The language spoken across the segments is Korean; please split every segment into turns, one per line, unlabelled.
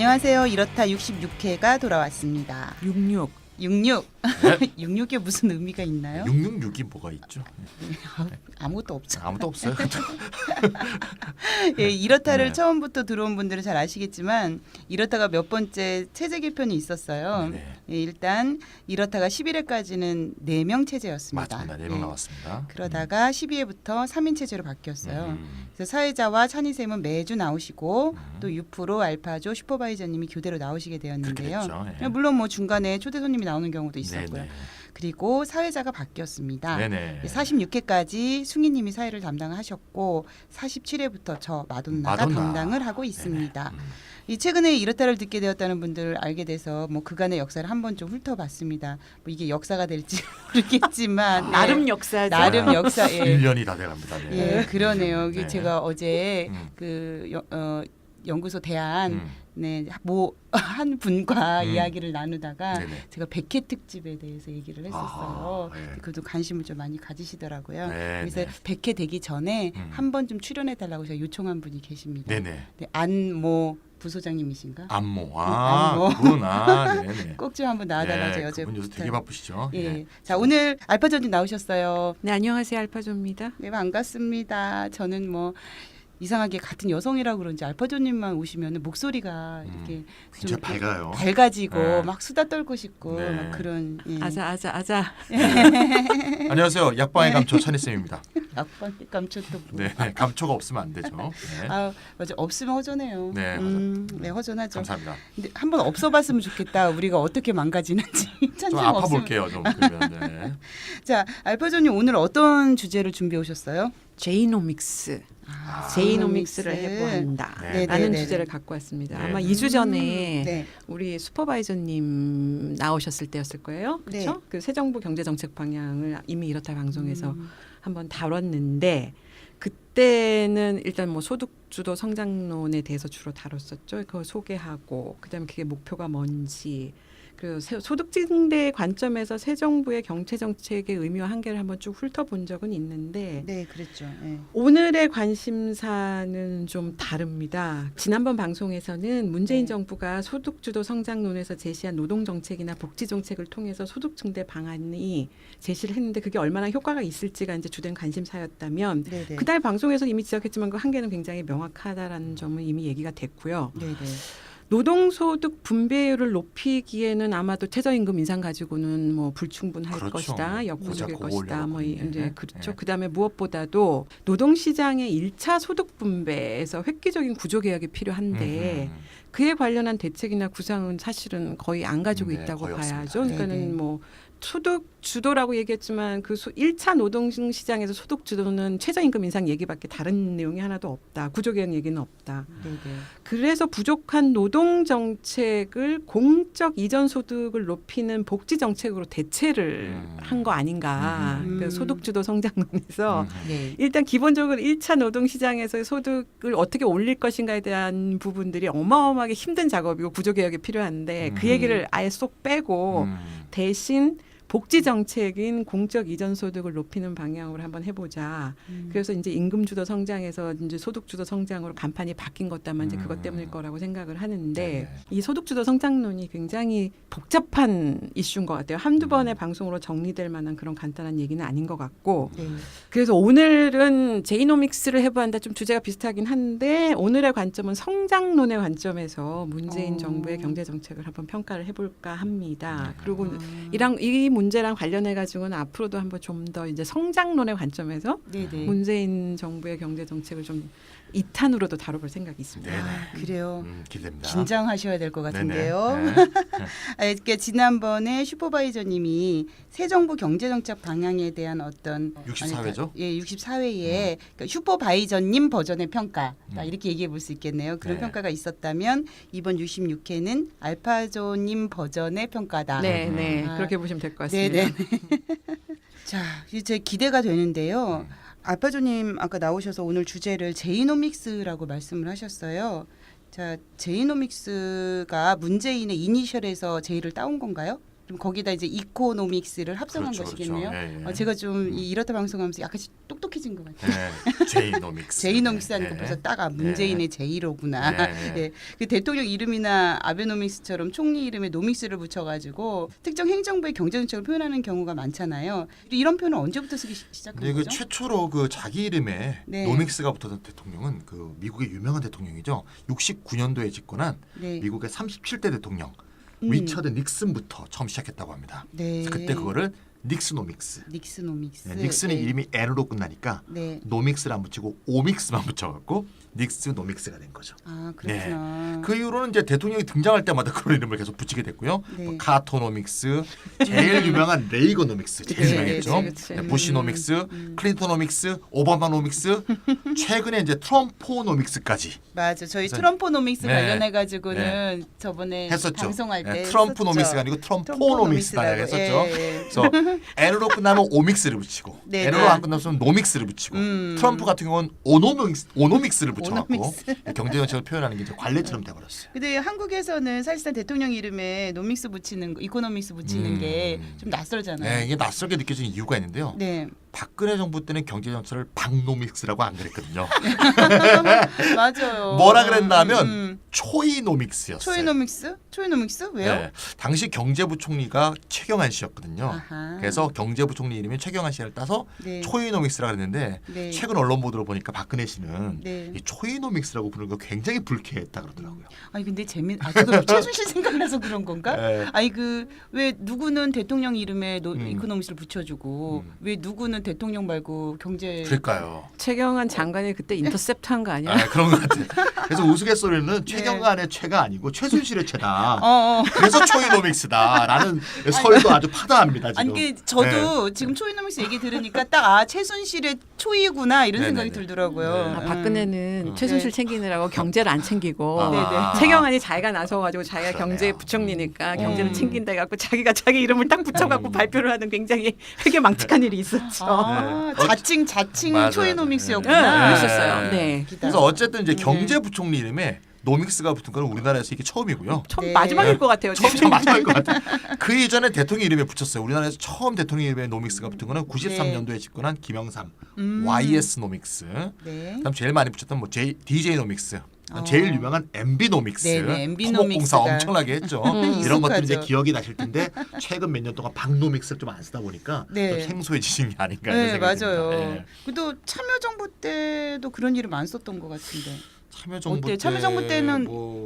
안녕하세요. 이렇다 66회가 돌아왔습니다.
66.
66.
네?
66에 무슨 의미가 있나요?
666이 뭐가 있죠?
아무것도 없죠.
아무도 없어요.
예, 이렇다를
네.
처음부터 들어온 분들은 잘 아시겠지만 이렇다가 몇 번째 체제 개편이 있었어요.
네.
예, 일단 이렇다가 11회까지는 4명 체제였습니다.
맞습니다. 4명 나왔습니다.
그러다가 12회부터 3인 체제로 바뀌었어요. 그래서 사회자와 찬희쌤은 매주 나오시고 또 6프로 알파조 슈퍼바이저님이 교대로 나오시게 되었는데요.
그렇게 됐죠. 예.
물론 뭐 중간에 초대 손님이 나오는 경우도 있었고요.
네네.
그리고 사회자가 바뀌었습니다.
네네.
46회까지 숭이님이 사회를 담당하셨고 47회부터 저 마돈나가
마돈나.
담당을 하고 있습니다.
네네.
이 최근에 이렇다를 듣게 되었다는 분들 알게 돼서 뭐 그간의 역사를 한번 좀 훑어봤습니다. 뭐 이게 역사가 될지 모르겠지만
나름 역사죠.
나름 역사. 예.
1년이 다 돼갑니다. 네.
예, 그러네요. 이게
네.
제가 어제
음.
연구소 대안
음.
네, 뭐 한 분과 이야기를 나누다가
네네.
제가 백회 특집에 대해서 얘기를 했었어요.
아, 예.
그래도 관심을 좀 많이 가지시더라고요.
네,
그래서
네.
백회 되기 전에
음.
한 번 좀 출연해 달라고 제가 요청한 분이 계십니다.
네네.
네, 안모 부소장님이신가?
안모.
안모.
그분. 네네.
꼭 좀 한번 나와달라고 제가
그분 요새 되게 바쁘시죠?
예. 자, 오늘 알파전님 나오셨어요.
네, 안녕하세요. 알파조입니다.
네, 반갑습니다. 저는 뭐 이상하게 같은 여성이라 그런지 알파조님만 오시면 목소리가 이렇게
진짜 밝아요.
밝아지고
네.
막 수다 떨고 싶고
네.
막 그런 예.
아자.
안녕하세요. 약방의 감초 찬희쌤입니다.
약간 감촉도
네. 감초가 없으면 안 되죠. 네.
아 맞아 없으면 허전해요.
네,
네 허전하죠.
감사합니다.
근데 한번 없어봤으면 좋겠다. 우리가 어떻게 망가지는지
좀
찬성
아파
없으면.
볼게요. 좀 그러면. 네.
자 알파조님 오늘 어떤 주제를 준비해 오셨어요?
제이노믹스. 제이노믹스를 해보한다.
네.
라는
네네네.
주제를 갖고 왔습니다.
네.
아마 2주 전에
네.
우리 슈퍼바이저님 나오셨을 때였을 거예요. 그렇죠?
네.
그 새 정부 경제정책 방향을 이미 이렇다 방송에서 한번 다뤘는데 그때는 일단 뭐 소득주도 성장론에 대해서 주로 다뤘었죠. 그걸 소개하고 그다음에 그게 목표가 뭔지 그리고 소득 증대 관점에서 새 정부의 경제 정책의 의미와 한계를 한번 쭉 훑어본 적은 있는데
네 그랬죠. 네.
오늘의 관심사는 좀 다릅니다. 지난번 방송에서는 문재인
네.
정부가 소득주도 성장론에서 제시한 노동정책이나 복지정책을 통해서 소득 증대 방안이 제시를 했는데 그게 얼마나 효과가 있을지가 이제 주된 관심사였다면
네네.
그날 방송에서 이미 지적했지만 그 한계는 굉장히 명확하다라는 점은 이미 얘기가 됐고요.
네네.
노동소득 분배율을 높이기에는 아마도 최저임금 인상 가지고는 뭐 불충분할
그렇죠.
것이다, 역부족일
그거
것이다. 뭐
올려놓고
이제
네.
그렇죠.
네.
그다음에 무엇보다도 노동시장의 1차 소득 분배에서 획기적인 구조 개혁이 필요한데 그에 관련한 대책이나 구상은 사실은 거의 안 가지고
네,
있다고
거의
봐야죠.
없습니다.
그러니까는
네네.
뭐 소득 주도라고 얘기했지만 그 1차 노동 시장에서 소득 주도는 최저임금 인상 얘기밖에 다른 내용이 하나도 없다. 구조개혁 얘기는 없다.
네네.
그래서 부족한 노동 정책을 공적 이전 소득을 높이는 복지 정책으로 대체를 한 거 아닌가. 그 소득 주도 성장론에서
네.
일단 기본적으로 1차 노동 시장에서의 소득을 어떻게 올릴 것인가에 대한 부분들이 어마어마하게 힘든 작업이고 구조 개혁이 필요한데 그 얘기를 아예 쏙 빼고 대신 복지 정책인 공적 이전 소득을 높이는 방향으로 한번 해보자. 그래서 이제 임금 주도 성장에서 이제 소득 주도 성장으로 간판이 바뀐 것도 아마 이제 그것 때문일 거라고 생각을 하는데
네네.
이 소득 주도 성장론이 굉장히 복잡한 이슈인 것 같아요. 한두 번의 방송으로 정리될 만한 그런 간단한 얘기는 아닌 것 같고
네.
그래서 오늘은 제이노믹스를 해보한다 좀 주제가 비슷하긴 한데 오늘의 관점은 성장론의 관점에서 문재인 정부의 경제 정책을 한번 평가를 해볼까 합니다. 그리고 이 문제랑 관련해 가지고는 앞으로도 한번 좀 더 이제 성장론의 관점에서
네네.
문재인 정부의 경제 정책을 좀 2탄으로도 다뤄볼 생각이 있습니다.
네네.
그래요.
기대됩니다.
긴장하셔야 될 것 같은데요.
네네.
그러니까 지난번에 슈퍼바이저님이 새 정부 경제정책 방향에 대한 어떤
64회죠?
예, 64회에 그러니까 슈퍼바이저님 버전의 평가 이렇게 얘기해 볼 수 있겠네요. 그런
네.
평가가 있었다면 이번 66회는 알파조님 버전의 평가다.
네, 네.
아.
그렇게 보시면 될 것 같습니다.
네네. 자, 이제 기대가 되는데요. 알파조님 아까 나오셔서 오늘 주제를 제이노믹스라고 말씀을 하셨어요. 자, 제이노믹스가 문재인의 이니셜에서 제이를 따온 건가요? 그럼 거기다 이제 이코노믹스를 합성한
그렇죠,
것이겠네요.
그렇죠. 예, 예.
제가 좀 이렇다 방송하면서 약간씩 똑똑해진 것 같아요.
제이노믹스.
제이노믹스 하니까
예.
벌써 딱 문재인의 제이로구나.
예.
예. 그 대통령 이름이나 아베노믹스처럼 총리 이름에 노믹스를 붙여가지고 특정 행정부의 경제 정책을 표현하는 경우가 많잖아요. 이런 표현은 언제부터 쓰기 시작한
근데 그
거죠?
최초로 그 자기 이름에
네.
노믹스가 붙었던 대통령은 그 미국의 유명한 대통령이죠. 69년도에 집권한
네.
미국의 37대 대통령 리처드 닉슨부터 처음 시작했다고 합니다.
네.
그래서 그때 그거를 닉스노믹스.
닉스노믹스.
네, 닉슨의
네.
이름이 N으로 끝나니까
네.
노믹스를 안 붙이고 오믹스만 붙여갖고 닉스노믹스가 된 거죠.
아 그렇구나.
그 이후로는 이제 대통령이 등장할 때마다 그런 이름을 계속 붙이게 됐고요.
네.
뭐 카토노믹스, 제일 유명한 레이거노믹스 제일
네,
유명했죠.
그치.
네, 부시노믹스, 클린토노믹스, 오바마노믹스, 최근에 이제 트럼포노믹스까지
맞아. 저희
그래서-
트럼프노믹스
네.
관련해 가지고는 저번에
했었죠.
방송할 때
트럼프노믹스가 아니고 트럼포노믹스 방향 했었죠. 그래서 N으로 끝나면 오믹스를 붙이고
네,
N으로
네.
안 끝나면 노믹스를 붙이고 트럼프 같은 경우는 오노믹스를 붙여갖고
오노믹스.
경제 정책을 표현하는 게 이제 관례처럼 돼버렸어요.
근데 한국에서는 사실상 대통령 이름에 노믹스 붙이는 거, 이코노믹스 붙이는 게 좀 낯설잖아요.
네, 이게 낯설게 느껴지는 이유가 있는데요.
네.
박근혜 정부 때는 경제 정책을 박노믹스라고 안 그랬거든요.
맞아요.
뭐라 그랬나 하면 초이노믹스였어요.
초이노믹스? 초이노믹스? 왜요?
네, 당시 경제부총리가 최경환 씨였거든요.
아하.
그래서 경제부총리 이름이 최경환 씨를 따서
네.
초이노믹스라 그랬는데
네.
최근 언론 보도를 보니까 박근혜 씨는
네.
이 초이노믹스라고 부르는 거 굉장히 불쾌했다 그러더라고요.
아니 근데 저도 최순실 생각나서 그런 건가?
네.
아니 그 왜 누구는 대통령 이름에
음.
이코노믹스를 붙여주고 왜 누구는 대통령 말고 경제
그러니까요.
최경환 장관이 그때 인터셉트한 거 아니야?
아, 그런 것 같아요. 그래서 우스갯소리는 최경환의 최가 아니고 최순실의 최다. 그래서 초이노믹스다라는 설도 아주 파다합니다. 지금.
아니 그 저도
네.
지금 초이노믹스 얘기 들으니까 딱 최순실의 초이구나 이런
네네네.
생각이 들더라고요.
네.
아, 박근혜는
음.
최순실
네.
챙기느라고 경제를 안 챙기고
아.
최경환이 자기가 나서가지고 자기가
그러네요.
경제부총리니까 경제를
음.
챙긴다 해갖고 자기가 자기 이름을 딱 붙여갖고 발표를 하는 굉장히 되게 망측한 일이 있었죠.
아,
네.
자칭
맞아요.
초이노믹스였구나.
네, 그랬었어요. 네.
그래서 어쨌든 이제 경제부총리 이름에 노믹스가 붙은 건 우리나라에서 이게 처음이고요.
처음
네.
마지막일 것 같아요.
처음 마지막일 것 같아요. 그 이전에 대통령 이름에 붙였어요. 우리나라에서 처음 대통령 이름에 노믹스가 붙은 거는 93년도에 집권한 김영삼 YS 노믹스.
네.
그다음 제일 많이 붙였던 뭐 DJ 노믹스. 제일 유명한 MB 노믹스.
네네, MB
토목공사
노믹스가.
엄청나게 했죠. 이런 것들이 이제
익숙하죠.
기억이 나실 텐데 최근 몇 년 동안 박노믹스를 좀 안 쓰다 보니까
네.
좀 생소해지신 게 아닌가 이런
네
생각이
맞아요.
듭니다. 예.
그래도 참여정부 때도 그런 이름 안 썼던 것 같은데.
참여정부
어때요?
때
참여정부 때는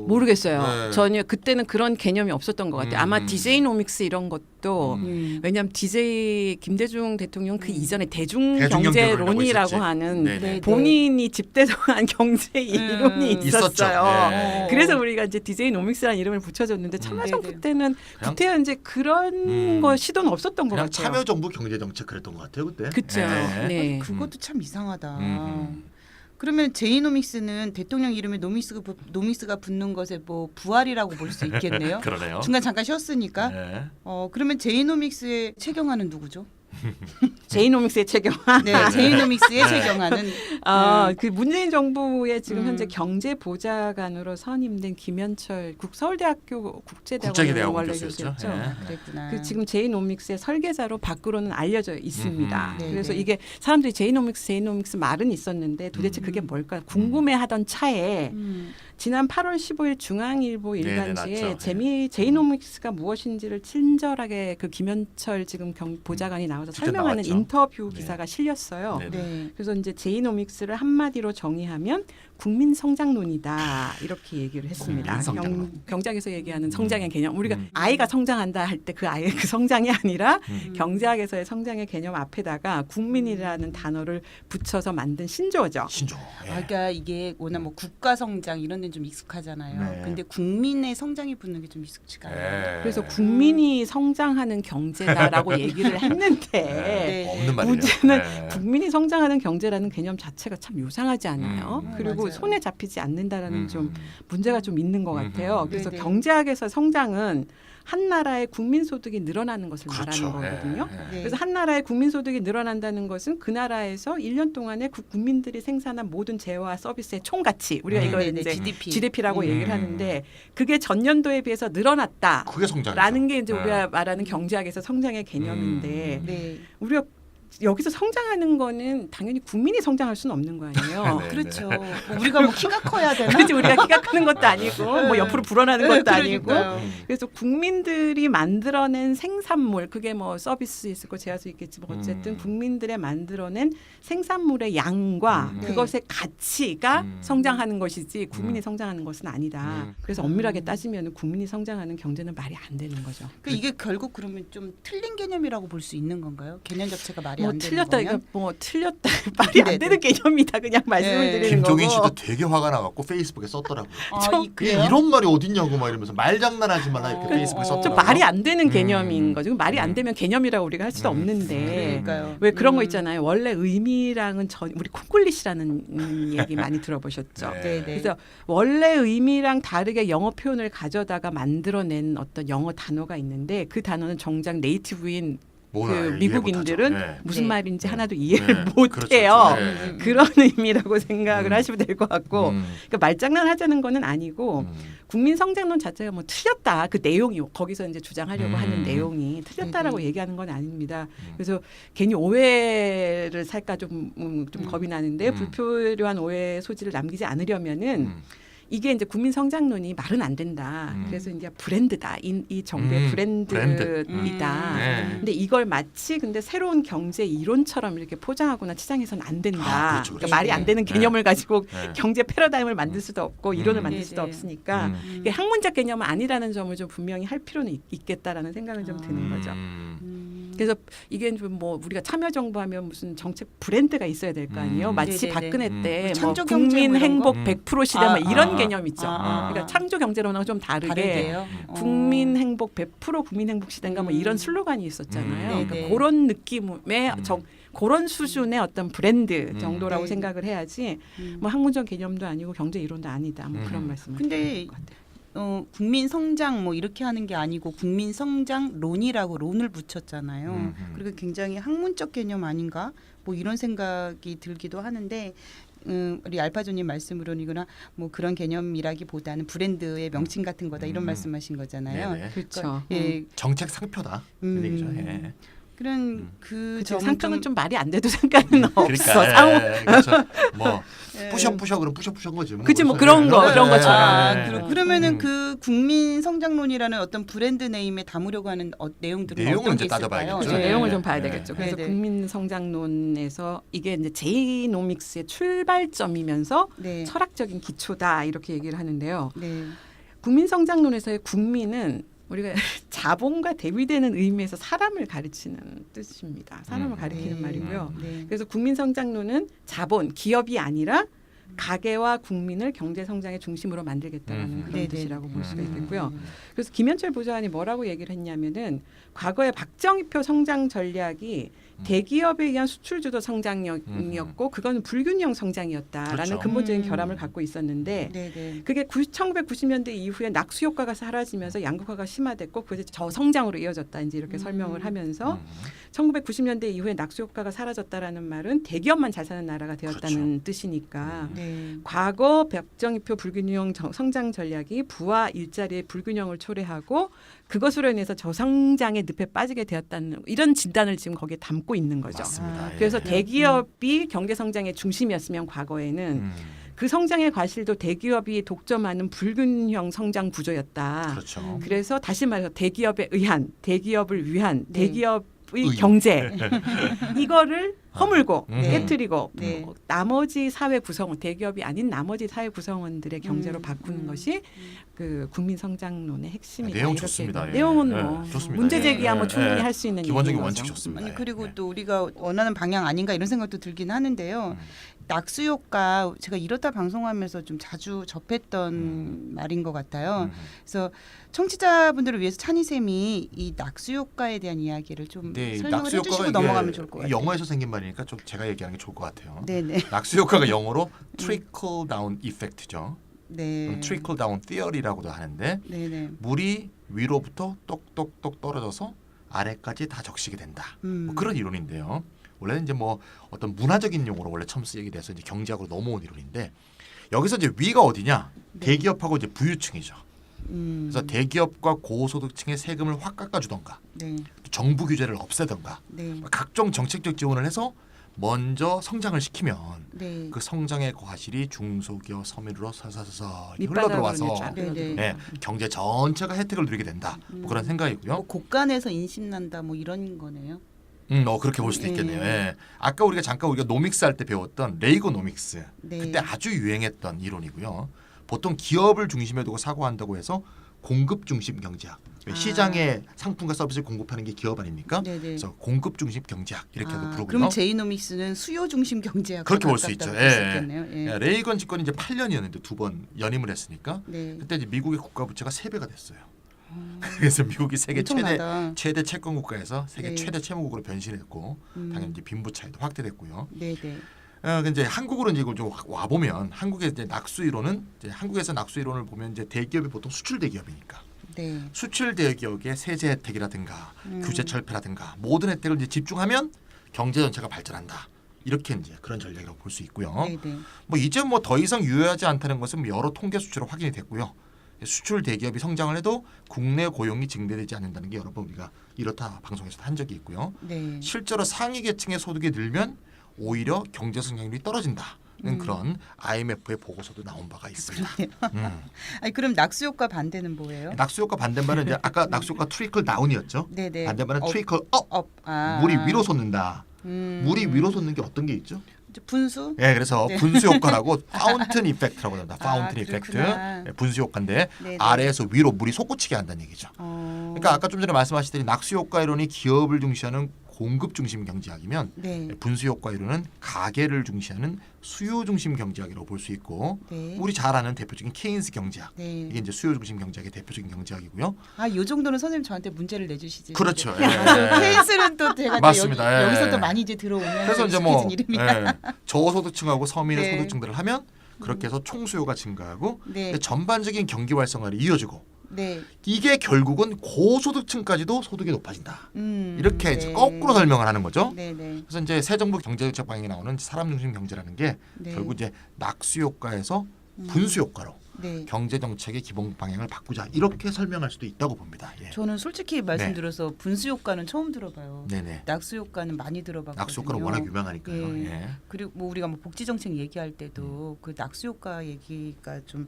모르겠어요.
네.
전혀 그때는 그런 개념이 없었던 것 같아요. 아마 DJ 노믹스 이런 것도 왜냐하면 DJ 김대중 대통령 그 이전에 대중경제론이라고
대중경제론이라고
하는
네네.
네.
본인이 집대성한 경제 이론이
있었죠.
있었어요.
네.
그래서 우리가 이제 DJ 노믹스라는 이름을 붙여줬는데 참여정부
네네.
때는
그냥-
구태여 이제 그런 거 시도는 없었던 것
그냥
같아요.
참여정부 경제정책 그랬던 것 같아요 그때.
그쵸.
네.
네.
그것도 참 이상하다.
음.
그러면 제이노믹스는 대통령 이름에 노믹스가 붙는 것에 뭐 부활이라고 볼 수 있겠네요.
그러네요.
중간 잠깐 쉬었으니까.
네.
그러면 제이노믹스의 최경환은 누구죠?
제이노믹스의 최경환.
네, 제이노믹스의 최경환은
그 문재인 정부의 지금 현재
음.
경제보좌관으로 선임된 김현철 서울대학교 국제대학원
국제대학원
원래
교수였죠.
교수였죠.
예.
그랬구나.
그 지금 제이노믹스의 설계자로 밖으로는 알려져 있습니다.
음.
그래서
네네.
이게 사람들이 제이노믹스 말은 있었는데 도대체 그게 뭘까 궁금해하던 차에 지난 8월 15일 중앙일보
네네,
일간지에
났죠.
제이노믹스가 무엇인지를 친절하게 그 김현철 지금 보좌관이 나와서
직접
설명하는
나왔죠.
인터뷰
네.
기사가 실렸어요.
네.
네.
그래서 이제 제이노믹스를 한마디로 정의하면 국민 성장론이다 이렇게 얘기를 했습니다.
국민 성장론.
경제학에서 얘기하는 성장의 개념. 우리가
음.
아이가 성장한다 할 때 그 아이의 그 성장이 아니라
음.
경제학에서의 성장의 개념 앞에다가 국민이라는 단어를 붙여서 만든 신조어죠.
신조. 예.
그러니까 이게 워낙 뭐 국가 성장 이런 데는 좀 익숙하잖아요.
네.
근데 국민의 성장이 붙는 게 좀 익숙치가 않아요.
예.
그래서 국민이 성장하는 경제다라고 얘기를 했는데
네.
없는 말이에요.
문제는
네.
국민이 성장하는 경제라는 개념 자체가 참 요상하지 않아요? 그리고
맞아요.
손에 잡히지 않는다라는
음.
좀 문제가 좀 있는 것 같아요. 그래서
네네.
경제학에서 성장은 한 나라의 국민 소득이 늘어나는 것을
그렇죠.
말하는 거거든요.
네.
그래서 한 나라의 국민 소득이 늘어난다는 것은 그 나라에서 1년 동안에 그 국민들이 생산한 모든 재화와 서비스의 총가치, 우리가 이걸
네네,
이제
GDP.
GDP라고 얘기를 하는데 그게 전년도에 비해서 늘어났다.
그게 성장이죠.
라는 게 이제
네.
우리가 말하는 경제학에서 성장의 개념인데
네.
우리가 여기서 성장하는 거는 당연히 국민이 성장할 수는 없는 거 아니에요.
네.
그렇죠. 뭐 우리가 뭐 키가 커야 되나?
그렇지 우리가 키가 크는 것도 아니고 뭐 옆으로 불어나는 것도 아니고
그러니까요.
그래서 국민들이 만들어낸 생산물 그게 뭐 서비스 있을 거 제한수 있겠지만 어쨌든 국민들의 만들어낸 생산물의 양과
네.
그것의 가치가 성장하는 것이지 국민이 성장하는 것은 아니다. 그래서 엄밀하게 따지면 국민이 성장하는 경제는 말이 안 되는 거죠.
그 이게 결국 그러면 좀 틀린 개념이라고 볼 수 있는 건가요? 개념 자체가 말이
뭐
안 되는
틀렸다
거면?
이거 뭐 틀렸다 말이
네네.
안 되는 개념이다 그냥 말씀을
네.
드리는 거고.
김종인 씨도 되게 화가 나갖고 페이스북에 썼더라고요.
그래요?
이런 말이 어딨냐고 막 이러면서 말장난하지 말라 이렇게 페이스북에
좀
썼더라고요.
말이 안 되는 개념인 거죠. 말이 안 되면 개념이라고 우리가 할 수도 없는데
그러니까요.
왜 그런 거 있잖아요. 원래 의미랑은 우리 콩글리시라는 얘기 많이 들어보셨죠.
네.
네네.
그래서 원래 의미랑 다르게 영어 표현을 가져다가 만들어낸 어떤 영어 단어가 있는데 그 단어는 정작 네이티브인 그 미국인들은 무슨
네.
말인지 하나도 이해를
네.
못해요.
그렇죠. 네.
그런 의미라고 생각을 하시면 될 것 같고
음.
그러니까 말장난 하자는 거는 아니고 국민 성장론 자체가 뭐 틀렸다 그 내용이 거기서 이제 주장하려고 하는 내용이 틀렸다라고 얘기하는 건 아닙니다. 그래서 괜히 오해를 살까 좀 겁이 나는데 불필요한 오해 소지를 남기지 않으려면은 이게 이제 국민 성장론이 말은 안 된다. 그래서 이제 브랜드다. 이 정부의 브랜드이다.
네.
근데 이걸 마치 근데 새로운 경제 이론처럼 이렇게 포장하거나 치장해서는 안 된다.
그렇죠,
그러니까
그렇죠.
말이 안 되는
네.
개념을 가지고
네.
경제 패러다임을 만들 수도 없고 이론을 만들 수도
네네.
없으니까 이게 학문적 개념은 아니라는 점을 좀 분명히 할 필요는 있겠다라는 생각은 좀 드는 거죠. 그래서 이게 좀 뭐 우리가 참여정부하면 무슨 정책 브랜드가 있어야 될 거 아니에요. 마치
네네네.
박근혜 때 뭐
창조 경제
국민
뭐 이런
행복
거?
100% 시대 뭐 이런 개념 있죠.
아.
그러니까 창조 경제론하고 좀 다르게
다르게요?
국민 행복 100% 국민 행복 시대인가 뭐 이런 슬로건이 있었잖아요.
네네.
그러니까 그런 느낌의 그런 수준의 어떤 브랜드 정도라고
네.
생각을 해야지 뭐 학문적 개념도 아니고 경제 이론도 아니다. 뭐 그런 말씀을
근데
드리는 것 같아요.
국민 성장 뭐 이렇게 하는 게 아니고 국민 성장론이라고 론을 붙였잖아요. 그리고 굉장히 학문적 개념 아닌가? 뭐 이런 생각이 들기도 하는데 우리 알파조님 말씀으로는이거나 뭐 그런 개념이라기보다는 브랜드의 명칭 같은 거다 이런 말씀하신 거잖아요.
네네.
그렇죠.
예,
정책 상표다. 그 얘기죠. 예.
그런 그
그치,
점은
상표는 좀 말이 안 돼도 상관은 없어.
그러니까
상호.
그렇죠. 뭐 뿌셔뿌셔 그럼 뿌셔뿌셔인 거지.
그치, 뭐 그런 거, 그런 것처럼.
그러면은 그 국민 성장론이라는 어떤 브랜드 네임에 담으려고 하는 내용들은
내용은
어떤
이제
게 있을까요?
따져봐야겠죠.
그렇죠.
네.
내용을 좀 봐야
네.
되겠죠. 그래서
네네.
국민 성장론에서 이게 이제 제이노믹스의 출발점이면서
네.
철학적인 기초다 이렇게 얘기를 하는데요.
네.
국민 성장론에서의 국민은 우리가 자본과 대비되는 의미에서 사람을 가르치는 뜻입니다. 사람을 가리키는
네.
말이고요.
네.
그래서 국민 성장론은 자본, 기업이 아니라 가계와 국민을 경제 성장의 중심으로 만들겠다라는 그런
네네.
뜻이라고 볼 수가 있겠고요. 그래서 김현철 부좌관이 뭐라고 얘기를 했냐면은 과거에 박정희표 성장 전략이 대기업에 의한 수출 주도 성장이었고 그건 불균형 성장이었다라는
그렇죠.
근본적인 결함을 갖고 있었는데
네, 네.
그게 1990년대 이후에 낙수 효과가 사라지면서 양극화가 심화됐고 그것이 저성장으로 이어졌다 이제 이렇게 설명을 하면서 1990년대 이후에 낙수 효과가 사라졌다라는 말은 대기업만 잘 사는 나라가 되었다는
그렇죠.
뜻이니까
네.
과거 박정희표 불균형 성장 전략이 부와 일자리의 불균형을 초래하고 그것으로 인해서 저성장의 늪에 빠지게 되었다는 이런 진단을 지금 거기에 담고 있는 거죠.
맞습니다.
그래서
예.
대기업이 경제 성장의 중심이었으면 과거에는 그 성장의 과실도 대기업이 독점하는 불균형 성장 구조였다.
그렇죠.
그래서 다시 말해서 대기업에 의한, 대기업을 위한,
네.
대기업의
의.
경제 이거를 허물고
네.
깨트리고
네.
나머지 사회 구성원 대기업이 아닌 나머지 사회 구성원들의 경제로 바꾸는 것이 그 국민 성장론의 핵심이다.
내용
이렇게
좋습니다. 예.
내용은
예,
뭐
좋습니다.
문제
예.
제기야 뭐
예.
충분히
예.
할 수 있는
기본적인
얘기인
원칙
거죠.
좋습니다.
아니 그리고
예.
또 우리가 원하는 방향 아닌가 이런 생각도 들긴 하는데요. 낙수 효과 제가 이렇다 방송하면서 좀 자주 접했던 말인 것 같아요. 그래서 청취자분들을 위해서 찬희쌤이 이 낙수 효과에 대한 이야기를 좀
네,
설명을
낙수
해주시고
효과가
넘어가면
이게
좋을 것 같아요.
영어에서 생긴 말이니까 좀 제가 얘기하는 게 좋을 것 같아요.
네네.
낙수 효과가 영어로 trickle down effect죠.
네.
trickle down theory라고도 하는데
네네.
물이 위로부터 똑똑똑 떨어져서 아래까지 다 적시게 된다. 뭐 그런 이론인데요. 원래는 이제 뭐 어떤 문화적인 용어로 원래 처음 쓰이게 돼서 이제 경제학으로 넘어온 이론인데 여기서 이제 위가 어디냐? 대기업하고 이제 부유층이죠. 그래서 대기업과 고소득층의 세금을 확 깎아주던가,
네.
또 정부 규제를 없애던가,
네.
각종 정책적 지원을 해서 먼저 성장을 시키면
네.
그 성장의 과실이 중소기업 서민으로 서서히
밑바닥으로
흘러들어와서
이제 쫙
네.
네, 경제 전체가 혜택을 누리게 된다. 뭐 그런 생각이고요.
뭐 곳간에서 인심난다 뭐 이런 거네요.
그렇게 볼 수도
네.
있겠네요. 예. 아까 우리가 잠깐 우리가 노믹스 할 때 배웠던 레이고노믹스
네.
그때 아주 유행했던 이론이고요. 보통 기업을 중심에 두고 사고한다고 해서 공급 중심 경제학. 시장에 상품과 서비스를 공급하는 게 기업 아닙니까?
네네.
그래서 공급 중심 경제학 이렇게도 부르고요.
그럼 제이노믹스는 수요 중심 경제학
그렇게 볼 수 있죠.
예.
예. 레이건 집권이 이제 8년이었는데 2번 연임을 했으니까
네.
그때 이제 미국의 국가 부채가 3배가 됐어요. 그래서 미국이 세계
엄청나다.
최대 채권 국가에서 세계
네.
최대 채무국으로 변신했고 당연히 이제 빈부 차이도 확대됐고요.
네네.
이제 한국으로 이제 이걸 좀 와 보면 한국의 이제 낙수 이론은 이제 한국에서 낙수 이론을 보면 이제 대기업이 보통 수출 대기업이니까
네.
수출 대기업의 세제 혜택이라든가 규제 철폐라든가 모든 혜택을 이제 집중하면 경제 전체가 발전한다. 이렇게 이제 그런 전략이라고 볼 수 있고요.
네네.
뭐 이제 뭐 더 이상 유효하지 않다는 것은 뭐 여러 통계 수치로 확인이 됐고요. 수출 대기업이 성장을 해도 국내 고용이 증대되지 않는다는 게 여러 번 우리가 이렇다 방송에서 한 적이 있고요.
네.
실제로 상위 계층의 소득이 늘면 오히려 경제 성장률이 떨어진다는 그런 IMF의 보고서도 나온 바가 있습니다.
아니 그럼 낙수 효과 반대는 뭐예요?
낙수 효과 반대말은 이제 아까 낙수 효과 트리클 다운이었죠.
네네.
반대말은 트리클 업.
아.
물이 위로 솟는다. 물이 위로 솟는 게 어떤 게 있죠?
이제 분수?
예, 그래서
네.
분수 효과라고 파운튼 이펙트라고 합니다. 파운튼 이펙트.
그렇구나.
예, 분수 효과인데
네네.
아래에서 위로 물이 솟구치게 한다는 얘기죠. 그러니까 아까 좀 전에 말씀하셨더니 낙수 효과 이론이 기업을 중시하는 공급 중심 경제학이면
네.
분수 효과 이론은 가계를 중시하는 수요 중심 경제학이라고 볼 수 있고
네.
우리 잘 아는 대표적인 케인스 경제학
네.
이게 이제 수요 중심 경제학의 대표적인 경제학이고요.
아, 요 정도는 선생님 저한테 문제를 내주시지.
그렇죠.
네.
예.
케이스는 또 제가
맞습니다. 예.
여기서 또 많이 이제 들어오면
그래서 이제 뭐
이름이야.
예, 저소득층하고 서민의
네.
소득층들을 하면 그렇게 해서 총수요가 증가하고
네.
전반적인 경기 활성화를 이어지고
네.
이게 결국은 고소득층까지도 소득이 높아진다. 이렇게 이제
네.
거꾸로 설명을 하는 거죠.
네네.
그래서 이제 새 정부 경제정책 방향이 나오는 사람 중심 경제라는 게
네.
결국 이제 낙수 효과에서 분수 효과로
네.
경제 정책의 기본 방향을 바꾸자 이렇게 설명할 수도 있다고 봅니다. 예.
저는 솔직히 말씀드려서 분수 효과는 처음 들어봐요.
네네.
낙수 효과는 많이 들어봤거든요.
낙수 효과는 워낙 유명하니까요.
예.
예.
그리고 뭐 우리가 뭐 복지 정책 얘기할 때도 그 낙수 효과 얘기가 좀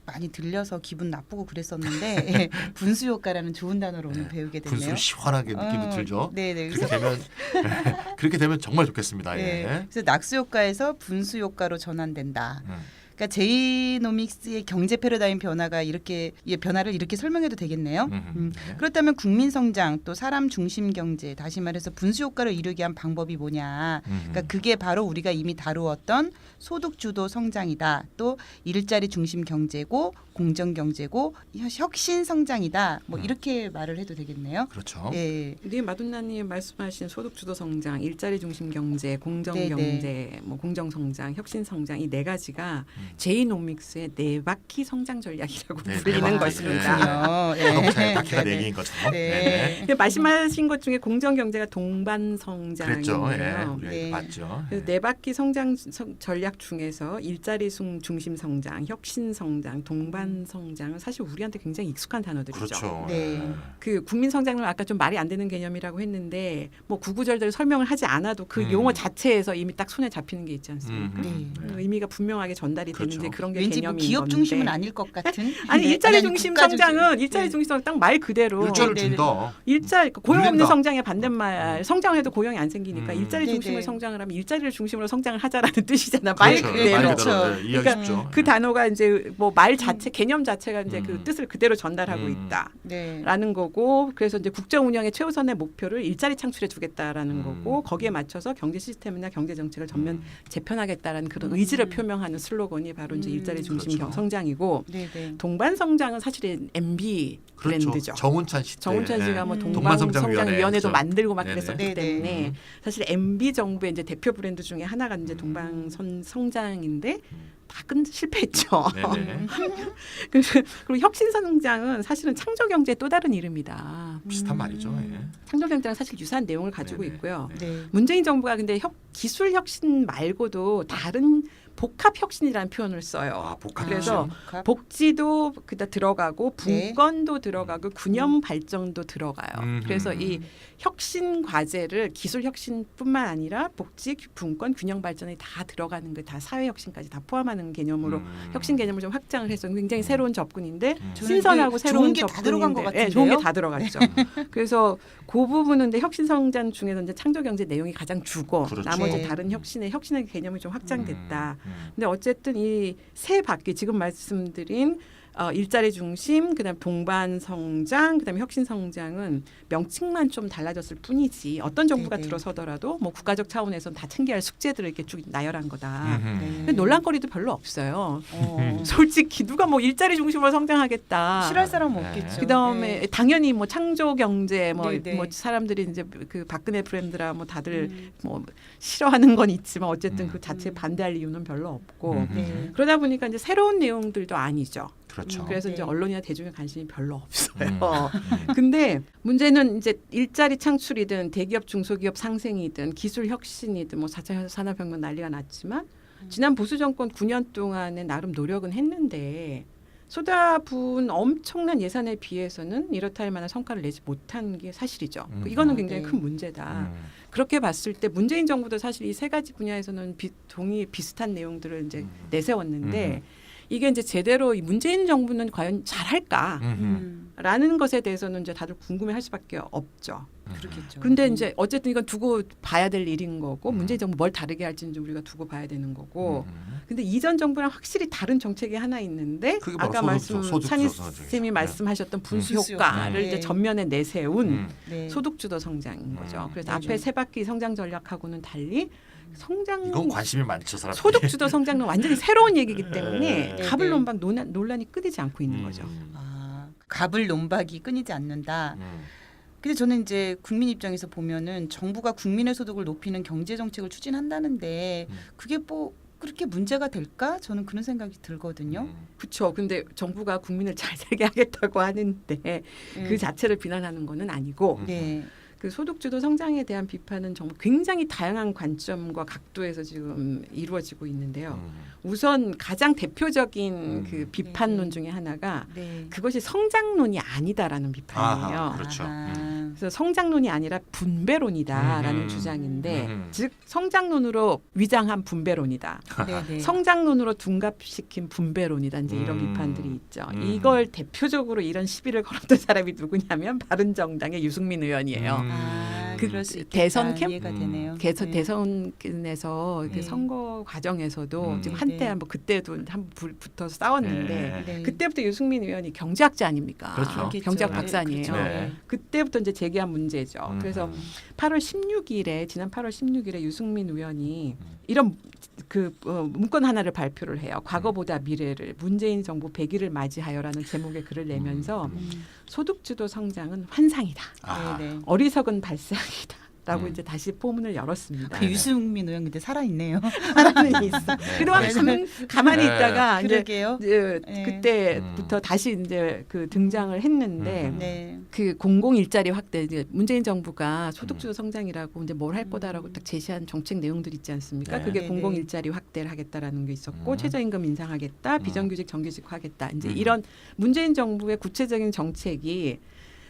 많이 들려서 기분 나쁘고 그랬었는데 예, 분수 효과라는 좋은 단어를 오늘 배우게 됐네요.
분수를 시원하게 느낌이 들죠.
네네.
그렇게 되면 그렇게 되면 정말 좋겠습니다.
네.
예.
그래서 낙수 효과에서 분수 효과로 전환된다. 그러니까 제이노믹스의 경제 패러다임 변화가 이렇게 변화를 이렇게 설명해도 되겠네요.
네.
그렇다면 국민 성장 또 사람 중심 경제 다시 말해서 분수 효과를 이루게 한 방법이 뭐냐? 그러니까 그게 바로 우리가 이미 다루었던 소득 주도 성장이다. 또 일자리 중심 경제고 공정 경제고 혁신 성장이다. 뭐 이렇게 말을 해도 되겠네요.
그렇죠.
예.
네, 마돈나님 말씀하신 소득주도 성장, 일자리 중심 경제, 공정
네네.
경제, 뭐 공정 성장, 혁신 성장 이 네 가지가 제이노믹스의 네 바퀴 성장 전략이라고
네,
불리는
네 바퀴.
것입니다.
그렇군요. 예.
자동차의 바퀴가
네네.
네 개인 것처럼.
네.
네네.
근데 말씀하신 것 중에 공정 경제가 동반
그랬죠. 예.
성장이에요.
우리가
네.
이거 봤죠.
그래서 네 바퀴 성장 전략 중에서 일자리 중심 성장, 혁신 성장, 동반 성장은 사실 우리한테 굉장히 익숙한 단어들이죠.
그렇죠.
네.
예.
그 국민 성장은 아까 좀 말이 안 되는 개념이라고 했는데 뭐 구구절절 설명을 하지 않아도 그 용어 자체에서 이미 딱 손에 잡히는 게 있지 않습니까?
네.
의미가 분명하게 전달이
그렇죠.
되는데 그런 게
왠지 뭐
개념인
기업
건데.
중심은 아닐 것 같은.
아니
네.
일자리
아니,
중심
국가
성장은
네.
일자리 중심 성장 딱 말 그대로
일자리를
네네.
준다.
고용 없는
늘린다.
성장의 반대말 성장해도 고용이 안 생기니까 일자리
네네.
중심을 성장을 하면 일자리를 중심으로 성장을 하자라는 뜻이잖아. 말
그렇죠.
그대로.
말
그렇죠.
그대로. 네, 이해하기
그러니까
쉽죠.
그 단어가 이제 뭐 말 자체 개념 자체가 이제 그
음.
뜻을 그대로 전달하고 있다.
네.
라는 거고 그래서 이제 국정 운영의 최우선의 목표를 일자리 창출해 주겠다라는 거고 거기에 맞춰서 경제 시스템이나 경제 정책을 전면 재편하겠다라는 그런 의지를 표명하는 슬로건이 바로 이제 일자리 중심
그렇죠.
성장이고
네네.
동반 성장은 사실은 MB
그렇죠.
브랜드죠.
정운찬 씨 때.
정운찬 씨가 뭐
동반성장위원회.
동반성장위원회도
그렇죠.
만들고 막
네네.
그랬었기
네네.
때문에 사실 MB 정부의 이제 대표 브랜드 중에 하나가 이제 동반 성장인데 다 실패했죠.
네네.
그리고 혁신성장은 사실은 창조경제의 또 다른 이름이다.
비슷한 말이죠. 예.
창조경제랑 사실 유사한 내용을 가지고
네네.
있고요.
네.
문재인 정부가 근데 기술 혁신 말고도 다른 복합 혁신이라는 표현을 써요.
아, 복합
그래서
혁신.
복지도 그다 들어가고
네.
분권도 들어가고 균형 발전도 들어가요. 그래서 이 혁신 과제를 기술 혁신뿐만 아니라 복지, 분권, 균형 발전이 다 들어가는 게 다 사회 혁신까지 다 포함하는 개념으로 혁신 개념을 좀 확장을 해서 굉장히 새로운 접근인데 신선하고 새로운
좋은 게 다 들어간 것
접근인데
같은데요.
예, 좋은 게 다 들어갔죠. 그래서 그 부분은 근데 혁신 성장 중에서 이제 창조 경제 내용이 가장 주고
그렇죠.
나머지
네.
다른 혁신의 개념이 좀 확장됐다. 근데 어쨌든 이 세 바퀴 지금 말씀드린 일자리 중심, 그다음 동반 성장, 그다음에 혁신 성장은 명칭만 좀 달라졌을 뿐이지 어떤 정부가
네네.
들어서더라도 뭐 국가적 차원에서는 다 챙겨야 할 숙제들을 이렇게 쭉 나열한 거다.
네.
근데 논란거리도 별로 없어요.
어.
솔직히 누가 뭐 일자리 중심으로 성장하겠다.
싫어할 사람은
네.
없겠죠.
그다음에
네.
당연히 뭐 창조 경제 뭐
네네.
사람들이 이제 그 박근혜 프렌드라 뭐 다들 뭐 싫어하는 건 있지만 어쨌든 그 자체에 반대할 이유는 별로 없고
네.
그러다 보니까 이제 새로운 내용들도 아니죠.
그렇죠.
그래서
네.
이제 언론이나 대중의 관심이 별로 없어요.
음.
근데 문제는 이제 일자리 창출이든 대기업 중소기업 상생이든 기술 혁신이든 뭐 4차 산업혁명 난리가 났지만 지난 보수 정권 9년 동안에 나름 노력은 했는데 쏟아부은 엄청난 예산에 비해서는 이렇다 할 만한 성과를 내지 못한 게 사실이죠. 이거는 굉장히
네.
큰 문제다. 그렇게 봤을 때 문재인 정부도 사실 이 세 가지 분야에서는 비슷한 내용들을 이제 내세웠는데 이게 이제 제대로 이 문재인 정부는 과연 잘할까? 라는 것에 대해서는 이제 다들 궁금해할 수밖에 없죠.
그렇겠죠.
그런데 이제 어쨌든 이건 두고 봐야 될 일인 거고 문재인 정부 뭘 다르게 할지는 좀 우리가 두고 봐야 되는 거고. 근데 이전 정부랑 확실히 다른 정책이 하나 있는데
그게 바로
아까
소득
찬희
성장이죠.
쌤이
네.
말씀하셨던 분수
분수
효과를
효과.
이제
네.
전면에 내세운
네.
소득주도 성장인 거죠. 그래서
맞아요.
앞에 세 바퀴 성장 전략하고는 달리 성장
이건 관심이 많죠, 사람들이.
소득주도 성장은 완전히 새로운 얘기이기 때문에
네.
갑을
네.
논박 논란이 끊이지 않고 있는 거죠.
아, 갑을 논박이 끊이지 않는다. 근데 저는 이제 국민 입장에서 보면은 정부가 국민의 소득을 높이는 경제 정책을 추진한다는데 그게 뭐 그렇게 문제가 될까? 저는 그런 생각이 들거든요.
그렇죠. 근데 정부가 국민을 잘 살게 하겠다고 하는데 그 자체를 비난하는 거는 아니고
네.
그 소득주도 성장에 대한 비판은 정말 굉장히 다양한 관점과 각도에서 지금 이루어지고 있는데요. 우선 가장 대표적인 그 비판론 중에 하나가
네.
그것이 성장론이 아니다라는 비판이에요.
아하, 그렇죠.
아하.
그래서 성장론이 아니라 분배론이다라는 주장인데 즉 성장론으로 위장한 분배론이다.
네네.
성장론으로 둔갑시킨 분배론이다. 이제 이런 비판들이 있죠. 이걸 대표적으로 이런 시비를 걸었던 사람이 누구냐면 바른정당의 유승민 의원이에요.
아,
그
그럴 수 있겠다.
대선
이해가 되네요. 네.
대선에서 그
네.
선거 과정에서도 지금
네,
한때
네.
한번 그때도 한번 붙어서 싸웠는데
네.
그때부터 유승민 의원이 경제학자 아닙니까?
그렇죠.
그렇겠죠.
경제학
네,
박사 아니에요.
그렇죠.
네.
그때부터 이제 제기한 문제죠. 그래서 8월 16일에 지난 8월 16일에 유승민 의원이 이런 문건 하나를 발표를 해요. 과거보다 미래를 문재인 정부 100일을 맞이하여라는 제목의 글을 내면서 소득주도 성장은 환상이다.
아하.
네네.
어리석은 발상이다. 라고 이제 다시 포문을 열었습니다.
그 유승민 의원 근데 살아 있네요.
사람은 있어. 그동안 가만히
네.
있다가 이제
그러게요. 네.
그때부터 다시 이제 그 등장을 했는데
네.
그 공공 일자리 확대 이제 문재인 정부가 소득주도 성장이라고 이제 뭘 할 거다라고 딱 제시한 정책 내용들 있지 않습니까?
네.
그게
네네.
공공 일자리 확대를 하겠다라는 게 있었고 최저임금 인상하겠다, 비정규직 정규직화하겠다. 이제
음.
이런 문재인 정부의 구체적인 정책이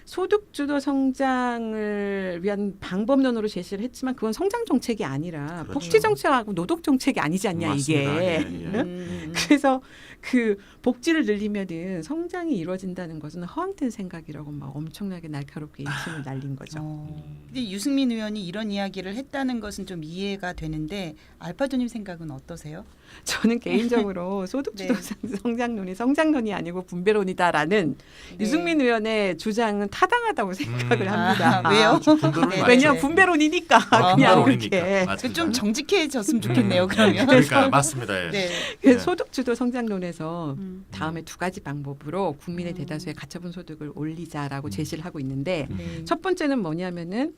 소득주도 성장을 위한 방법론으로 제시를 했지만 그건 성장 정책이 아니라
그렇죠.
복지 정책하고 노동 정책이 아니지 않냐
맞습니다.
이게.
예, 예.
그래서 그 복지를 늘리면은 성장이 이루어진다는 것은 허황된 생각이라고 막 엄청나게 날카롭게 인심을 날린 거죠.
근데 유승민 의원이 이런 이야기를 했다는 것은 좀 이해가 되는데 알파조님 생각은 어떠세요?
저는 개인적으로 소득주도
네.
성장론이 성장론이 아니고 분배론이다라는
네.
유승민 의원의 주장은 타당하다고 생각을 합니다.
아, 왜요?
분배론이
네.
맞죠.
왜냐하면 분배론이니까 그냥
분배론이니까.
그렇게.
맞습니다.
좀 정직해졌으면 좋겠네요. 그러면.
그러니까 맞습니다. 예.
네.
그래서 소득주도 성장론에서
음.
다음에 두 가지 방법으로 국민의 대다수의 가처분 소득을 올리자라고 제시를 하고 있는데
네.
첫 번째는 뭐냐면은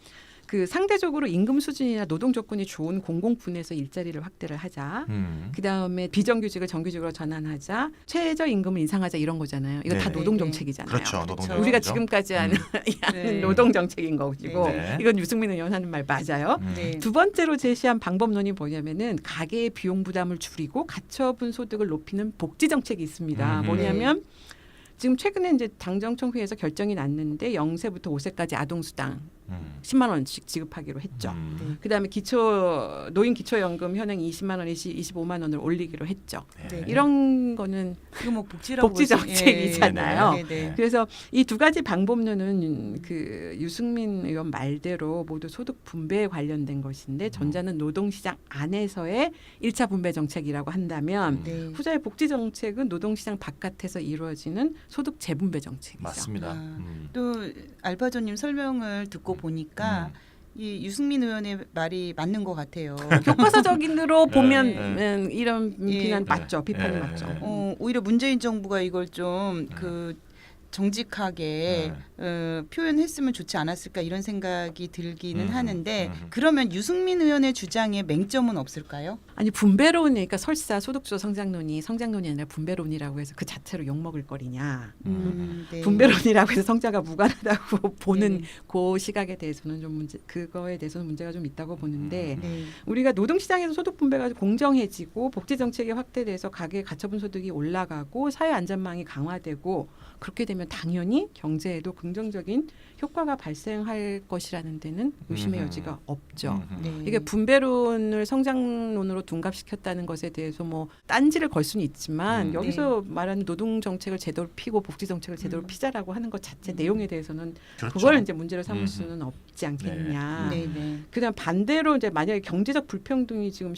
그 상대적으로 임금 수준이나 노동 조건이 좋은 공공분에서 일자리를 확대를 하자. 그다음에 비정규직을 정규직으로 전환하자. 최저 임금을 인상하자 이런 거잖아요. 이거 다
네네.
노동 정책이잖아요.
그렇죠. 노동 정책.
우리가 지금까지 하는
네.
노동 정책인 것이고
네.
이건 유승민 의원 하는 말 맞아요.
네.
두 번째로 제시한 방법론이 뭐냐면은 가계의 비용 부담을 줄이고 가처분 소득을 높이는 복지 정책이 있습니다. 뭐냐면 지금 최근에 이제 당정청회에서 결정이 났는데 0세부터 5세까지 아동수당 10만 원씩 지급하기로 했죠. 그다음에 노인 기초연금 현행 20만 원에서 25만 원을 올리기로 했죠.
네.
이런 거는
그거 뭐 복지라고
복지 정책이잖아요.
네, 네.
그래서 이 두 가지 방법론은 그 유승민 의원 말대로 모두 소득 분배에 관련된 것인데 전자는 노동시장 안에서의 1차 분배 정책이라고 한다면
네.
후자의 복지 정책은 노동시장 바깥에서 이루어지는 소득 재분배 정책이죠.
맞습니다.
또 알바조님 설명을 듣고 보니까 이 유승민 의원의 말이 맞는 것 같아요.
교과서적인으로 보면
네.
이런 비난
예.
맞죠. 비판이
네.
맞죠.
오히려 문재인 정부가 이걸 좀 정직하게 표현했으면 좋지 않았을까 이런 생각이 들기는 하는데 그러면 유승민 의원의 주장에 맹점은 없을까요?
아니 분배론이니까 설사 소득주도 성장론이 아니라 분배론이라고 해서 그 자체로 욕먹을 거리냐.
네.
분배론이라고 해서 성자가 무관하다고 보는
네.
그 시각에 대해서는 좀 그거에 대해서는 문제가 좀 있다고 보는데
네.
우리가 노동시장에서 소득 분배가 공정해지고 복지 정책이 확대돼서 가계 가처분 소득이 올라가고 사회 안전망이 강화되고 그렇게 되면 당연히 경제에도 긍정적인 효과가 발생할 것이라는 데는 의심의 여지가 없죠.
네.
이게 분배론을 성장론으로 둔갑시켰다는 것에 대해서 뭐 딴지를 걸 수는 있지만 여기서 말하는 노동 정책을 제대로 피고 복지 정책을 제대로 피자라고 하는 것 자체 내용에 대해서는
그렇죠.
그걸 이제 문제로 삼을 수는 없지 않겠느냐.
네. 네.
그다음 반대로 이제 만약에 경제적 불평등이 지금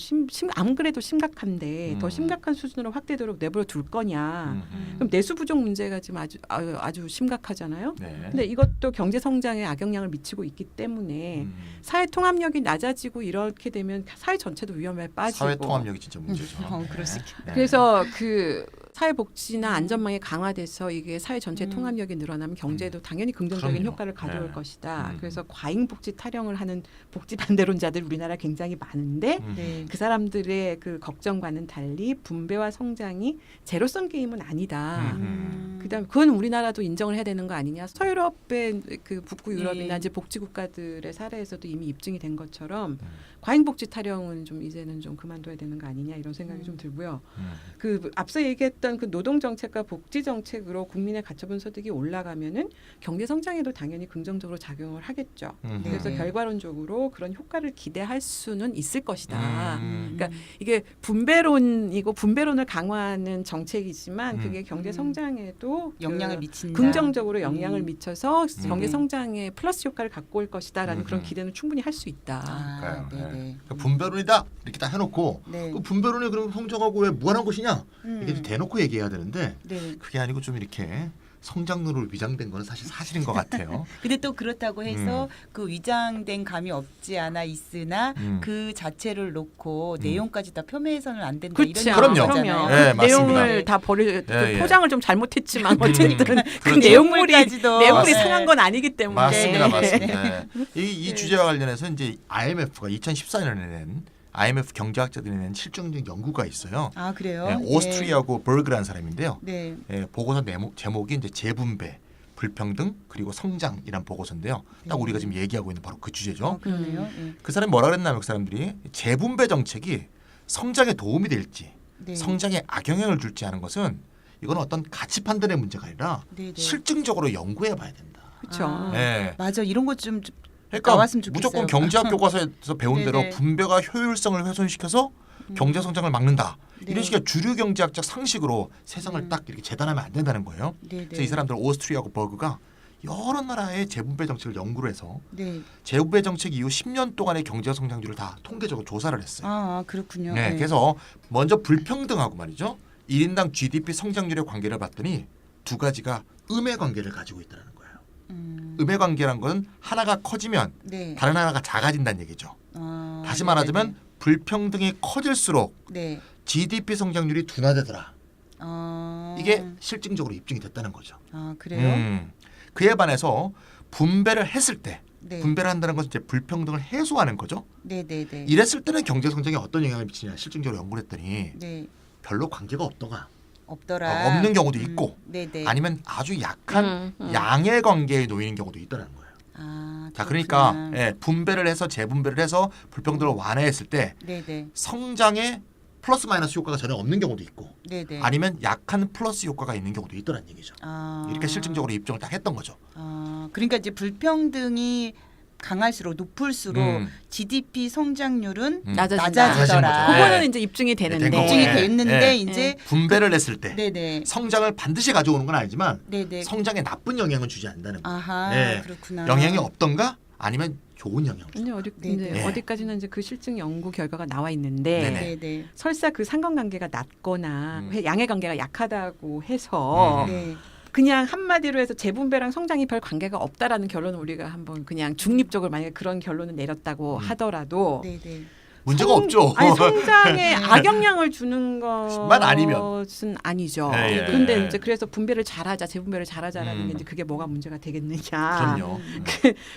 안 그래도 심각한데 더 심각한 수준으로 확대되도록 내버려 둘 거냐. 그럼 내수 부족 문제가 지금 아주 심각하잖아요.
네.
근데 이것도 경제 성장에 악영향을 미치고 있기 때문에 사회 통합력이 낮아지고 이렇게 되면 사회 전체도 위험에 빠지고
사회 통합력이 진짜 문제죠.
그럴 수 있겠다.
네.
그래서 그 사회복지나 안전망이 강화돼서 이게 사회 전체 통합력이 늘어나면 경제에도 당연히 긍정적인
그럼요.
효과를 가져올
네.
것이다. 그래서 과잉복지 타령을 하는 복지 반대론자들 우리나라 굉장히 많은데
네.
그 사람들의 그 걱정과는 달리 분배와 성장이 제로섬 게임은 아니다. 그다음에 그건 우리나라도 인정을 해야 되는 거 아니냐. 서유럽의 그 북부 유럽이나 이제 복지국가들의 사례에서도 이미 입증이 된 것처럼 과잉복지 타령은 좀 이제는 좀 그만둬야 되는 거 아니냐 이런 생각이 좀 들고요. 그 앞서 얘기했던 그 노동 정책과 복지 정책으로 국민의 가처분 소득이 올라가면은 경제 성장에도 당연히 긍정적으로 작용을 하겠죠. 그래서
네.
결과론적으로 그런 효과를 기대할 수는 있을 것이다. 그러니까 이게 분배론이고 분배론을 강화하는 정책이지만 그게 경제 성장에도
영향을 미친다.
긍정적으로 영향을 미쳐서 경제
네.
성장에 플러스 효과를 갖고 올 것이다라는 그런 기대는 충분히 할 수 있다.
네네.
그러니까 분배론이다 이렇게 딱 해놓고
네.
그 분배론이 그럼 성장하고 왜 무관한 것이냐 이게 좀 대놓고 얘기해야 되는데
네.
그게 아니고 좀 이렇게 성장론으로 위장된 거는 사실인 것 같아요.
근데 또 그렇다고 해서 그 위장된 감이 없지 않아 있으나 그 자체를 놓고 내용까지 다 폄훼해서는 안 된다
그렇죠.
이런
그럼요.
거잖아요.
네, 맞습니다.
내용을 다 그
예.
포장을 좀 잘못했지만 어쨌든 그
그렇죠.
내용물이
내용물까지도
상한 건 아니기 때문에
맞습니다,
네.
맞습니다. 이 주제와 관련해서 이제 IMF가 2014년에 낸 IMF 경제학자들이 낸 실증적 연구가 있어요.
아 그래요?
네, 오스트리아고 버그라는 사람인데요.
네.
보고서 제목이 이제 재분배, 불평등 그리고 성장이란 보고서인데요. 딱 우리가 지금 얘기하고 있는 바로 그 주제죠.
그러네요. 네.
그 사람이 뭐라 그랬냐면 그 사람들이 재분배 정책이 성장에 도움이 될지
네.
성장에 악영향을 줄지 하는 것은 이건 어떤 가치 판단의 문제가 아니라
네, 네.
실증적으로 연구해 봐야 된다.
그렇죠.
아.
네.
맞아 이런 것 좀
그러니까
나왔으면 좋겠어요.
무조건 경제학 교과서에서 배운 대로
네네.
분배가 효율성을 훼손시켜서 경제 성장을 막는다.
네.
이런 식의 주류 경제학적 상식으로 세상을 딱 이렇게 재단하면 안 된다는 거예요.
네,
그래서 이 사람들 오스트리아하고 버그가 여러 나라의 재분배 정책을 연구를 해서
네.
재분배 정책 이후 10년 동안의 경제 성장률을 다 통계적으로 조사를 했어요.
아 그렇군요.
네, 그래서 먼저 불평등하고 말이죠. 1인당 GDP 성장률의 관계를 봤더니 두 가지가 음의 관계를 가지고 있다는 거예요. 음의 관계란 건 하나가 커지면
네.
다른 하나가 작아진다는 얘기죠.
아,
다시 말하자면 불평등이 커질수록
네.
GDP 성장률이 둔화되더라.
아,
이게 실증적으로 입증이 됐다는 거죠.
아 그래요?
그에 반해서 분배를 했을 때
네.
분배를 한다는 것은 이제 불평등을 해소하는 거죠.
네네네.
이랬을 때는 경제 성장에 어떤 영향을 미치냐 실증적으로 연구를 했더니
네.
별로 관계가 없더가
없더라.
없는 경우도 있고
네네.
아니면 아주 약한 양의 관계에 놓이는 경우도 있다는 거예요.
아,
자, 그러니까
그렇구나.
예, 분배를 해서 재분배를 해서 불평등을 완화했을 때
네네.
성장에 플러스 마이너스 효과가 전혀 없는 경우도 있고
네네.
아니면 약한 플러스 효과가 있는 경우도 있더란 얘기죠.
아.
이렇게 실증적으로 입증을 딱 했던 거죠.
아, 그러니까 이제 불평등이 강할수록 높을수록 GDP 성장률은
낮아진다.
낮아진
낮아지더라.
거죠.
그거는
네.
이제 입증이
된
되는데
거고.
입증이
네.
됐는데
네.
이제
분배를 했을 때
네네.
성장을 반드시 가져오는 건 아니지만
네네.
성장에 나쁜 영향은 주지 않는다는 거예요.
아하,
네.
그렇구나.
영향이 없던가 아니면 좋은 영향을 줘.
이제 어디
네,
이제
네.
어디까지는 이제 그 실증 연구 결과가 나와 있는데
네네.
네네.
설사 그 상관관계가 낮거나 양의 관계가 약하다고 해서
네.
그냥 한마디로 해서 재분배랑 성장이 별 관계가 없다라는 결론을 우리가 한번 그냥 중립적으로 만약에 그런 결론을 내렸다고 하더라도
네네.
문제가 없죠.
아니 성장에
네.
악영향을 주는
만 아니면.
것은 아니죠.
예, 예.
근데 이제 그래서 분배를 잘하자, 재분배를 잘하자라는 게
음.
이제 그게 뭐가 문제가 되겠느냐.
그럼요.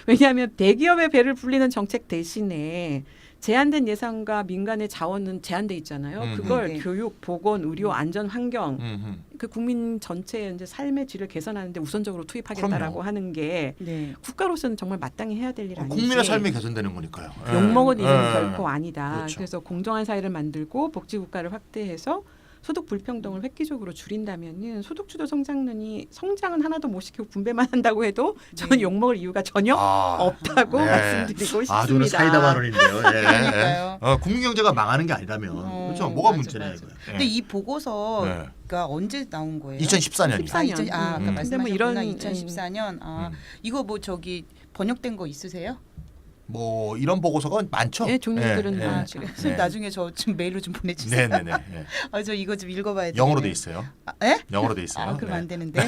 왜냐하면 대기업의 배를 불리는 정책 대신에 제한된 예산과 민간의 자원은 제한돼 있잖아요. 그걸
네.
교육, 보건, 의료, 안전, 환경
음.
그 국민 전체의 이제 삶의 질을 개선하는데 우선적으로 투입하겠다라고
그럼요.
하는 게
네.
국가로서는 정말 마땅히 해야 될 일 아니지.
국민의 삶이 개선되는 거니까요. 예.
욕먹은 일은
예.
결코 아니다.
그렇죠.
그래서 공정한 사회를 만들고 복지국가를 확대해서 소득 불평등을 획기적으로 줄인다면은 소득주도 성장론이 성장은 하나도 못 시키고 분배만 한다고 해도 저는
네.
욕먹을 이유가 전혀 없다고
네.
말씀드리고 싶습니다.
아, 저는 사이다 발언인데요. 예.
그러니까요.
국민 경제가 망하는 게 아니라면 그렇죠. 뭐가
맞아,
문제냐
맞아.
이거예요.
근데 이 보고서가
네.
언제 나온 거예요?
2014년이요.
14년.
아까
음.
근데
말씀하셨구나.
뭐 이런
2014년. 아, 이거 뭐 저기 번역된 거 있으세요?
뭐 이런 보고서가 많죠.
예, 종류들은
예, 예.
아,
예.
그래.
네.
나중에 저 좀 메일로 좀 보내주세요.
네네네. 예.
아, 저 이거 좀 읽어봐야 돼.
영어로 돼 있어요.
아, 예?
영어로 돼 있어요.
아, 그럼
네.
안 되는데.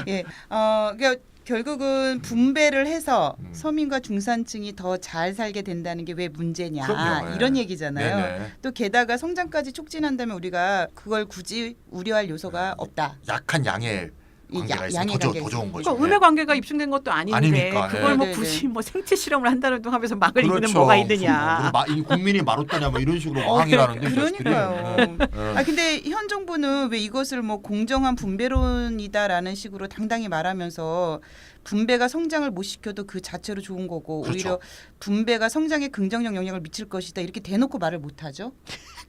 예. 그러니까 결국은 분배를 해서 서민과 중산층이 더 잘 살게 된다는 게 왜 문제냐
그럼요. 예.
이런 얘기잖아요.
네네.
또 게다가 성장까지 촉진한다면 우리가 그걸 굳이 우려할 요소가 없다.
약한 양의
이
관계가 있으면
양의
더
관계가
좋은
있어요.
거죠.
그러니까 음의 관계가 입증된 것도 아닌데
아니니까,
그걸
예.
뭐
네네네.
굳이 뭐 생체 실험을 한다고 하면서 막을 이유는
그렇죠.
뭐가 있느냐.
이 국민이 마루따냐 뭐 이런 식으로 항의를 하는데
그러니까요.
자식들이. 예.
아 근데 현 정부는 왜 이것을 뭐 공정한 분배론이다라는 식으로 당당히 말하면서 분배가 성장을 못 시켜도 그 자체로 좋은 거고
그렇죠.
오히려 분배가 성장에 긍정적 영향을 미칠 것이다 이렇게 대놓고 말을 못 하죠.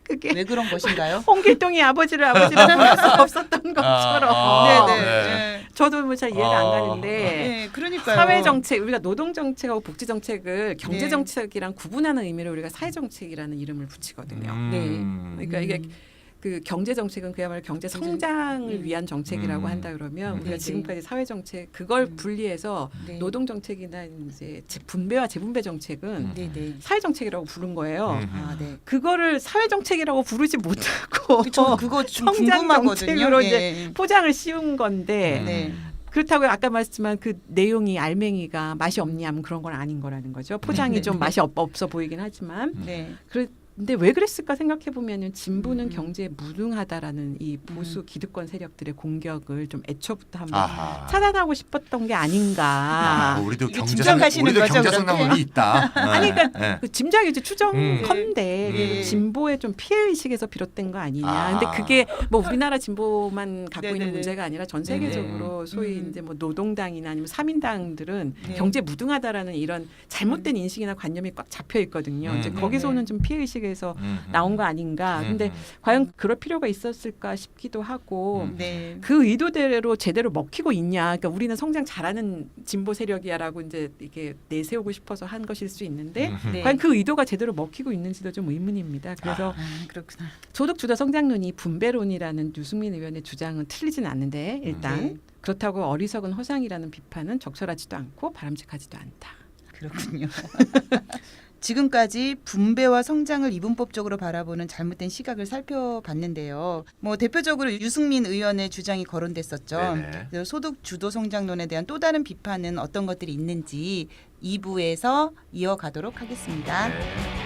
그게
왜 그런 것인가요?
홍길동이 아버지를 아버지라 부를 수 없었던 것처럼.
네네.
네.
네.
저도 뭐 잘 이해가 안
아.
가는데
네, 그러니까요.
사회 정책 우리가 노동 정책하고 복지 정책을 경제
네.
정책이랑 구분하는 의미로 우리가 사회 정책이라는 이름을 붙이거든요. 그러니까 이게 그 경제 정책은 그야말로 경제 성장을 위한 정책이라고 한다 그러면 우리가
네네.
지금까지 사회 정책 그걸 분리해서
네.
노동 정책이나 이제 분배와 재분배 정책은
네네.
사회 정책이라고 부른 거예요.
아 네.
그거를 사회 정책이라고 부르지 못하고
저 그거 좀
성장
궁금하거든요.
정책으로
예.
이제 포장을 씌운 건데
네.
그렇다고 아까 말했지만 그 내용이 알맹이가 맛이 없냐면 그런 건 아닌 거라는 거죠. 포장이 좀 맛이 없어 보이긴 하지만
네.
근데 왜 그랬을까 생각해 보면은 진보는 경제에 무능하다라는 이 보수 기득권 세력들의 공격을 좀 애초부터 한번
아하.
차단하고 싶었던 게 아닌가.
아, 우리도
이게
경제
짐작하시는
우리도
거죠,
경제
그렇게?
성장론이 있다.
아니 그러니까
네.
그 짐작이 이제 추정컨대
네.
진보의 좀 피해 의식에서 비롯된 거 아니냐.
아.
근데 그게 뭐 우리나라 진보만 갖고 있는
네네네.
문제가 아니라 전 세계적으로 소위 이제 뭐 노동당이나 아니면 사민당들은
네.
경제 무등하다라는 이런 잘못된 인식이나 관념이 꽉 잡혀 있거든요. 이제 거기서 오는 좀 피해 의식에서 나온 거 아닌가. 근데 과연 그럴 필요가 있었을까 싶기도 하고
네.
그 의도대로 제대로 먹히고 있냐. 그러니까 우리는 성장 잘하는 진보 세력이야라고 이제 이게 내세우고 싶어서 한 것일 수 있는데
네.
과연 그 의도가 제대로 먹히고 있는지도 좀 의문입니다. 그래서
그렇구나.
소득 주도 성장론이 분배론이라는 유승민 의원의 주장은 틀리진 않는데 일단
네.
그렇다고 어리석은 허상이라는 비판은 적절하지도 않고 바람직하지도 않다.
그렇군요. 지금까지 분배와 성장을 이분법적으로 바라보는 잘못된 시각을 살펴봤는데요. 뭐 대표적으로 유승민 의원의 주장이 거론됐었죠.
네네.
그래서 소득 주도 성장론에 대한 또 다른 비판은 어떤 것들이 있는지 2부에서 이어가도록 하겠습니다.
네.